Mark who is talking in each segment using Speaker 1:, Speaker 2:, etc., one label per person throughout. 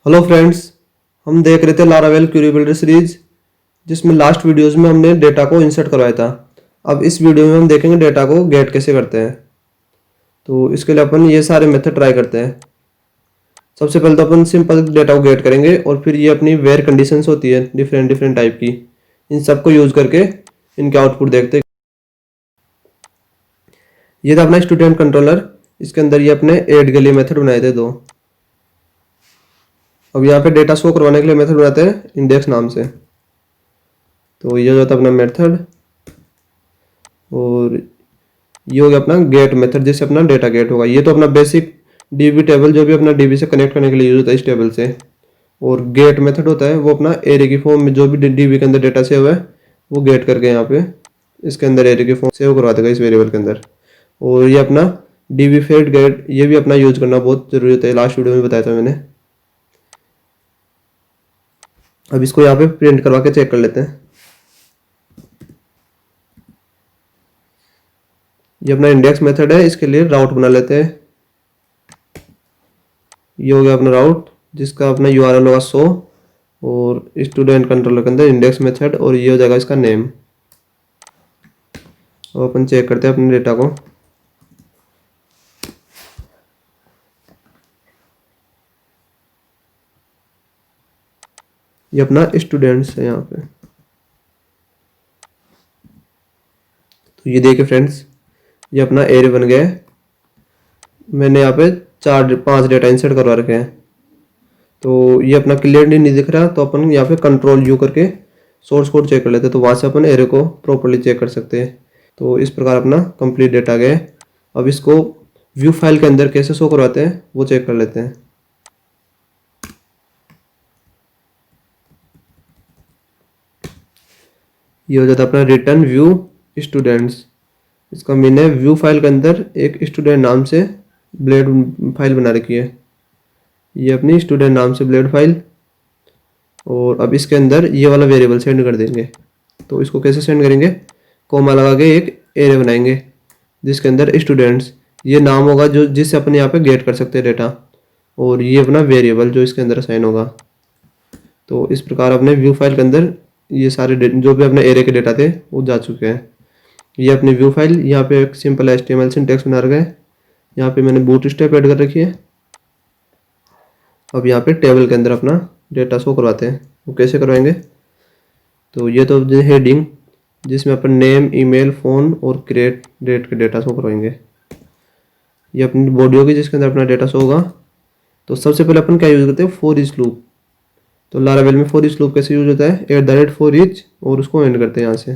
Speaker 1: Hello friends. हम देख रहे थे लारावेल क्वेरी बिल्डर सीरीज, जिसमें लास्ट वीडियोस में हमने डेटा को इंसर्ट करवाया था। अब इस वीडियो में हम देखेंगे डेटा को गेट कैसे करते हैं। तो इसके लिए अपन ये सारे मेथड ट्राई करते हैं। सबसे पहले तो अपन सिंपल डेटा को गेट करेंगे और फिर ये अपनी वेयर कंडीशंस होती है डिफरेंट डिफरेंट टाइप की, इन सबको यूज़ करके इनके आउटपुट देखते हैं। ये था अपना स्टूडेंट कंट्रोलर। इसके अंदर ये अपने ऐड के लिए मेथड बनाए थे दो। अब यहाँ पे डेटा शो करवाने के लिए मेथड बनाते हैं इंडेक्स नाम से। तो ये जो था अपना मेथड, और ये हो गया अपना गेट मेथड जिससे अपना डेटा गेट होगा। ये तो अपना बेसिक डीबी टेबल जो भी अपना डीबी से कनेक्ट करने के लिए यूज होता है इस टेबल से। और गेट मेथड होता है वो अपना एरे की फॉर्म में जो भी डीबी के अंदर डेटा सेव है वो गेट करके यहाँ पे इसके अंदर एरे की फॉर्म सेव करवा देगा इस वेरिएबल के अंदर। और ये अपना डीबी फेड गेट ये भी अपना यूज करना बहुत जरूरी होता है, लास्ट वीडियो में बताया था मैंने। अब इसको यहाँ पे प्रिंट करवा के चेक कर लेते हैं। ये अपना इंडेक्स मेथड है, इसके लिए राउट बना लेते हैं। ये हो गया अपना राउट जिसका अपना यूआरएल होगा 100, और स्टूडेंट कंट्रोलर के अंदर इंडेक्स मेथड, और ये हो जाएगा इसका नेम। और अपन चेक करते हैं अपने डेटा को। ये अपना स्टूडेंट्स है यहाँ पे। तो ये देखिए फ्रेंड्स, ये अपना एरे बन गया है। मैंने यहाँ पे 4-5 डेटा इंसर्ट करवा रखे हैं। तो ये अपना क्लियरली नहीं दिख रहा, तो अपन यहाँ पे कंट्रोल यू करके सोर्स कोड चेक कर लेते हैं, तो वहाँ से अपन एरे को प्रॉपर्ली चेक कर सकते हैं। तो इस प्रकार अपना कंप्लीट डेटा गया है। अब इसको व्यू फाइल के अंदर कैसे शो करवाते हैं वो चेक कर लेते हैं। ये हो जाता है अपना रिटर्न व्यू स्टूडेंट्स। इसका मीन है व्यू फाइल के अंदर एक स्टूडेंट नाम से ब्लेड फाइल बना रखी है। ये अपनी स्टूडेंट नाम से ब्लेड फाइल, और अब इसके अंदर ये वाला वेरिएबल सेंड कर देंगे। तो इसको कैसे सेंड करेंगे, कोमा लगा के एक एरे बनाएंगे जिसके अंदर स्टूडेंट्स ये नाम होगा जो जिससे अपन यहाँ पे गेट कर सकते हैं डेटा, और ये अपना वेरिएबल जो इसके अंदर असाइन होगा। तो इस प्रकार अपने व्यू फाइल के अंदर ये सारे जो भी अपने एरे के डेटा थे वो जा चुके हैं। ये अपनी व्यू फाइल यहाँ पे एक सिंपल HTML सिंटेक्स बना रखा है। यहाँ पे मैंने बूटस्ट्रैप ऐड कर रखी है। अब यहाँ पे टेबल के अंदर अपना डेटा शो करवाते हैं। वो कैसे करवाएंगे, तो ये तो हेडिंग जिसमें अपन नेम, ईमेल, फ़ोन और क्रिएट डेट के डेटा शो करवाएंगे। ये अपनी बॉडी होगी जिसके अंदर अपना डेटा शो होगा। तो सबसे पहले अपन क्या यूज़ करते हैं, फॉर ईच लूप। तो लारावेल में फॉर ईच लूप कैसे यूज होता है, @for each, और उसको एंड करते हैं यहाँ से।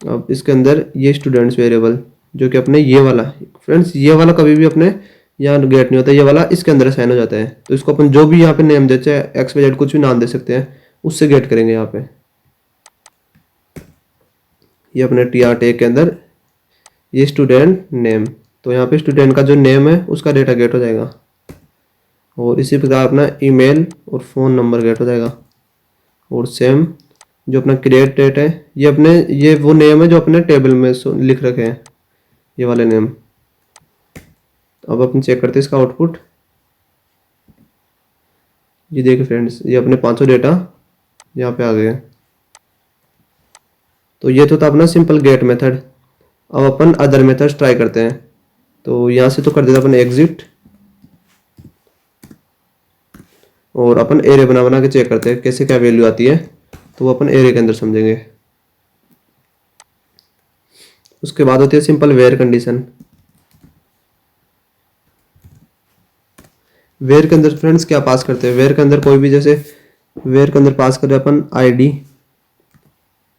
Speaker 1: अब इसके अंदर ये स्टूडेंट्स वेरिएबल जो कि अपने ये वाला, फ्रेंड्स ये वाला कभी भी अपने यहाँ गेट नहीं होता, ये वाला इसके अंदर असाइन हो जाता है। तो इसको अपन जो भी यहाँ पे नेम देते हैं XYZ कुछ भी नाम दे सकते हैं, उससे गेट करेंगे यहाँ पे। ये अपने TR टैग के अंदर ये स्टूडेंट नेम, तो यहाँ पे स्टूडेंट का जो नेम है उसका डेटा गेट हो जाएगा। और इसी प्रकार अपना ईमेल और फ़ोन नंबर गेट हो जाएगा। और सेम जो अपना क्रिएट डेट है, ये अपने ये वो नेम है जो अपने टेबल में लिख रखे हैं, ये वाले नेम। अब अपन चेक करते हैं इसका आउटपुट। ये देखिए फ्रेंड्स, ये अपने 500 डेटा यहाँ पे आ गए हैं। तो ये तो था अपना सिंपल गेट मेथड। अब अपन अदर मेथड्स ट्राई करते हैं। तो यहाँ से तो कर देता अपन एग्जिट, और अपन एरे बना बना के चेक करते हैं कैसे क्या वैल्यू आती है, तो वो अपन एरे के अंदर समझेंगे। उसके बाद होती है सिंपल वेयर कंडीशन। वेयर के अंदर फ्रेंड्स क्या पास करते हैं, वेयर के अंदर कोई भी, जैसे वेयर के अंदर पास करें अपन आईडी,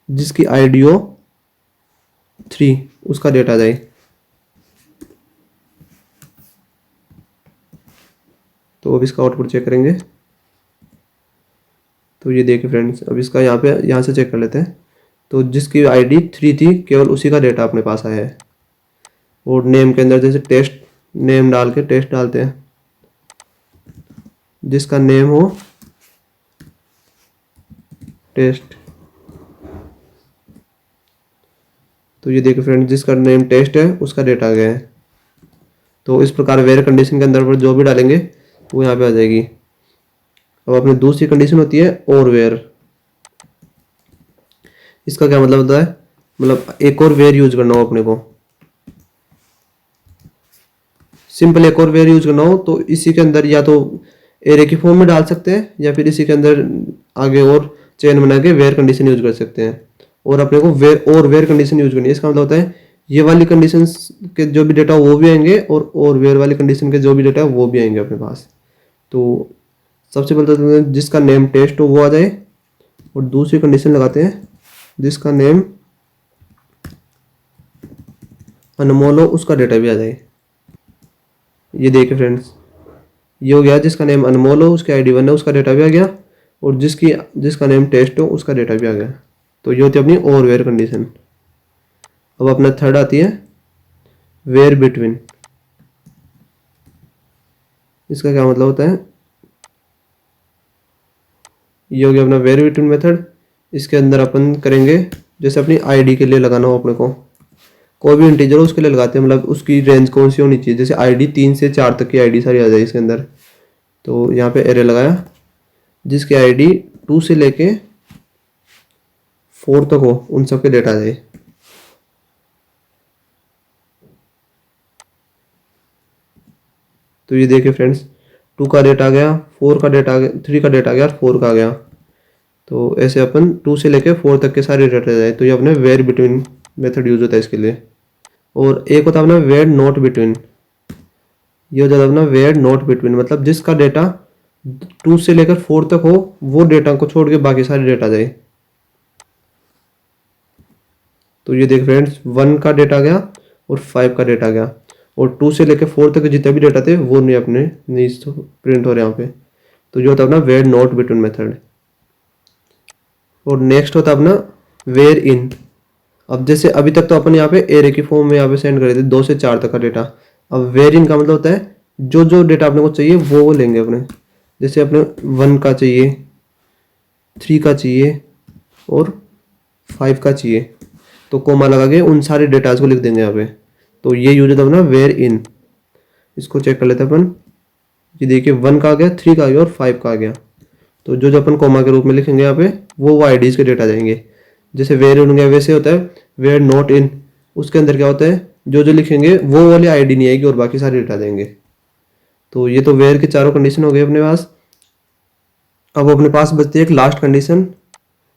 Speaker 1: जिसकी आईडी हो 3, उसका डेटा जाए। तो अब इसका आउटपुट चेक करेंगे। तो ये देखिए फ्रेंड्स, अब इसका यहाँ से चेक कर लेते हैं। तो जिसकी आईडी 3 थी केवल उसी का डेटा अपने पास आया है। और नेम के अंदर जैसे टेस्ट नेम डाल के टेस्ट डालते हैं, जिसका नेम हो टेस्ट। तो ये देखिए फ्रेंड्स, जिसका नेम टेस्ट है उसका डेटा आ गया है। तो इस प्रकार वेयर कंडीशन के अंदर पर जो भी डालेंगे तो वो यहाँ पे आ जाएगी। अब अपनी दूसरी कंडीशन होती है और वेयर। इसका क्या मतलब होता है, मतलब एक और वेयर यूज करना हो अपने को, सिंपल एक और वेयर यूज करना हो तो इसी के अंदर या तो एरे की फॉर्म में डाल सकते हैं या फिर इसी के अंदर आगे और चेन बना के वेयर कंडीशन यूज कर सकते हैं। और अपने को वेयर कंडीशन यूज करनी है। इसका मतलब होता है ये वाली कंडीशन के जो भी डेटा वो भी आएंगे और वेयर वाली कंडीशन के जो भी डेटा वो भी आएंगे अपने पास। तो सबसे पहले तो जिसका नेम टेस्ट हो वो आ जाए, और दूसरी कंडीशन लगाते हैं जिसका नेम अनमोल हो उसका डेटा भी आ जाए। ये देखिए फ्रेंड्स, ये हो गया जिसका नेम अनमोल हो उसकी आईडी 1 है उसका डेटा भी आ गया, और जिसका नेम टेस्ट हो उसका डेटा भी आ गया। तो ये होती है अपनी और वेयर कंडीशन। अब अपना थर्ड आती है वेयर बिटवीन। इसका क्या मतलब होता है, ये हो गया अपना वेयर बिटवीन मेथड। इसके अंदर अपन करेंगे जैसे अपनी आईडी के लिए लगाना हो अपने को, कोई भी इंटीजर हो उसके लिए लगाते हैं, मतलब उसकी रेंज कौन सी होनी चाहिए, जैसे आईडी 3 से 4 तक की आईडी सारी आ जाए इसके अंदर। तो यहाँ पे एरे लगाया जिसकी आईडी 2 से लेके 4 तक हो उन सब के डेटा आ जाए। तो ये देखिए फ्रेंड्स, 2 का डेटा आ गया, 4 का डेटा आ गया, 3 का डेटा आ गया और 4 का आ गया। तो ऐसे अपन 2 से लेके 4 तक के सारे डेटा आ जाए। तो ये अपने वेयर बिटवीन मेथड यूज होता है इसके लिए। और एक होता है अपना वेयर नॉट बिटवीन। ये हो जाता है अपना वेयर नॉट बिटवीन, मतलब जिसका डेटा 2 से लेकर 4 तक हो वो डेटा को छोड़ के बाकी सारे डेटा आ जाए। तो ये देख फ्रेंड्स, 1 का डेटा आ गया और 5 का डेटा आ गया, और 2 से लेकर 4 तक जितने भी डेटा थे वो नहीं अपने नहीं प्रिंट हो रहे यहाँ पे। तो जो होता है अपना वेयर नॉट बिटवीन मेथड। और नेक्स्ट होता है अपना वेयर इन। अब जैसे अभी तक तो अपन यहाँ पे एरे की फॉर्म में यहाँ पे सेंड करे थे 2 से 4 तक का डेटा। अब वेयर इन का मतलब होता है जो जो डेटा अपने को चाहिए वो लेंगे अपने, जैसे अपने 1 का चाहिए, 3 का चाहिए और 5 का चाहिए, तो कोमा लगा के उन सारे डेटाज को लिख देंगे यहाँ पे। तो ये यूज होता है अपना वेयर इन। इसको चेक कर लेते हैं अपन। ये देखिए 1 का आ गया, 3 का आ गया और 5 का आ गया। तो जो जो अपन कोमा के रूप में लिखेंगे यहाँ पे वो आईडीज के डेटा जाएंगे। जैसे वेयर इन गया वैसे होता है वेयर नॉट इन, उसके अंदर क्या होता है जो जो लिखेंगे वो वाली आईडी नहीं आएगी और बाकी सारे डेटा देंगे। तो ये तो वेयर के चारों कंडीशन हो गए अपने पास। अब अपने पास बचती है एक लास्ट कंडीशन,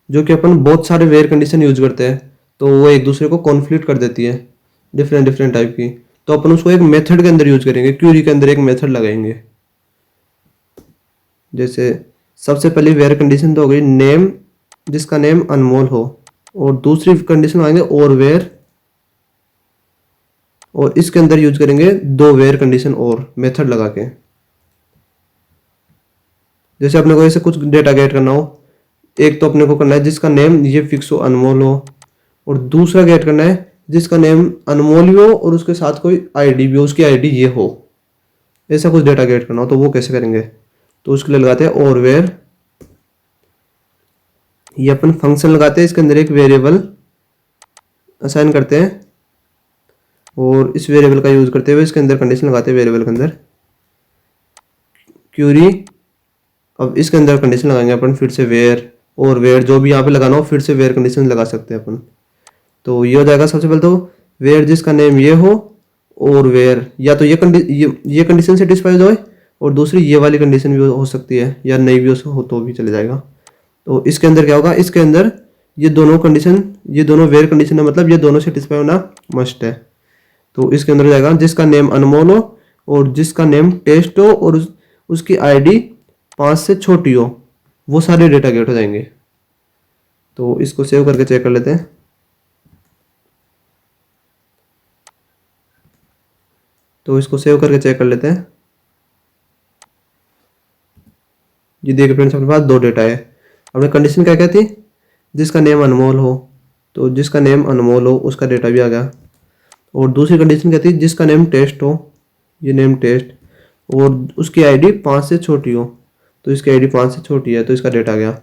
Speaker 1: जो कि अपन बहुत सारे वेयर कंडीशन यूज करते हैं तो वो एक दूसरे को कॉन्फ्लिक्ट कर देती है, डिफरेंट डिफरेंट टाइप की। तो अपन उसको एक मेथड के अंदर यूज करेंगे, क्यूरी के अंदर एक मेथड लगाएंगे। जैसे सबसे पहली वेयर कंडीशन तो हो गई नेम जिसका नेम अनमोल हो, और दूसरी कंडीशन आएंगे और वेयर, और इसके अंदर यूज करेंगे 2 वेयर कंडीशन और मेथड लगा के। जैसे अपने को ऐसे कुछ डेटा गेट करना हो, एक तो अपने को करना है जिसका नेम ये फिक्स हो अनमोल हो, और दूसरा गेट करना है जिसका नेम अनमोल भी हो और उसके साथ कोई आईडी भी हो, उसकी आईडी ये हो। ऐसा कुछ डेटा गेट करना हो तो वो कैसे करेंगे, तो उसके लिए लगाते हैं और वेयर। ये अपन फंक्शन लगाते हैं, इसके अंदर एक वेरिएबल असाइन करते हैं और इस वेरिएबल का यूज करते हुए इसके अंदर कंडीशन लगाते हैं वेरिएबल के अंदर क्यूरी। अब इसके अंदर कंडीशन लगाएंगे अपन फिर से वेयर और वेयर, जो भी यहाँ पे लगाना हो फिर से वेयर कंडीशन लगा सकते हैं अपन। तो ये हो जाएगा सबसे पहले तो वेयर जिसका नेम ये हो, और वेयर या तो ये कंडीशन सेटिस्फाइड हो, और दूसरी ये वाली कंडीशन भी हो सकती है या नहीं भी हो तो भी चले जाएगा। तो इसके अंदर क्या होगा, इसके अंदर ये दोनों कंडीशन, ये दोनों वेयर कंडीशन है, मतलब ये दोनों सेटिस्फाई होना मस्ट है। तो इसके अंदर जाएगा जिसका नेम अनमोल हो और जिसका नेम टेस्ट हो और उसकी आईडी 5 से छोटी हो, वो सारे डेटा गेट हो जाएंगे। तो इसको सेव करके चेक कर लेते हैं। तो इसको सेव करके चेक कर लेते हैं। ये देखिए फ्रेंड्स, अपने पास 2 डेटा है। अपने कंडीशन क्या क्या थी, जिसका नेम अनमोल हो, तो जिसका नेम अनमोल हो उसका डेटा भी आ गया। और दूसरी कंडीशन क्या थी, जिसका नेम टेस्ट हो, ये नेम टेस्ट, और उसकी आईडी 5 से छोटी हो, तो इसकी आईडी 5 से छोटी है तो इसका डेटा आ गया।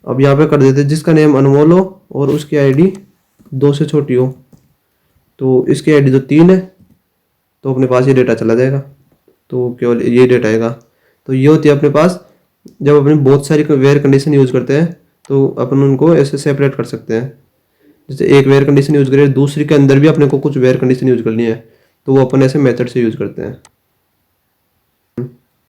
Speaker 1: अब यहाँ पे कर देते जिसका नेम अनमोल हो और उसकी आईडी 2 से छोटी हो, तो इसकी आईडी तो 3 है, तो अपने पास ये डेटा चला जाएगा। तो केवल ये डेटा आएगा। तो ये होती है अपने पास, जब अपनी बहुत सारी वेयर कंडीशन यूज़ करते हैं तो अपन उनको ऐसे सेपरेट कर सकते हैं। जैसे एक वेयर कंडीशन यूज़ करें, दूसरी के अंदर भी अपने को कुछ वेयर कंडीशन यूज़ करनी है, तो वो अपन ऐसे मेथड से यूज़ करते हैं।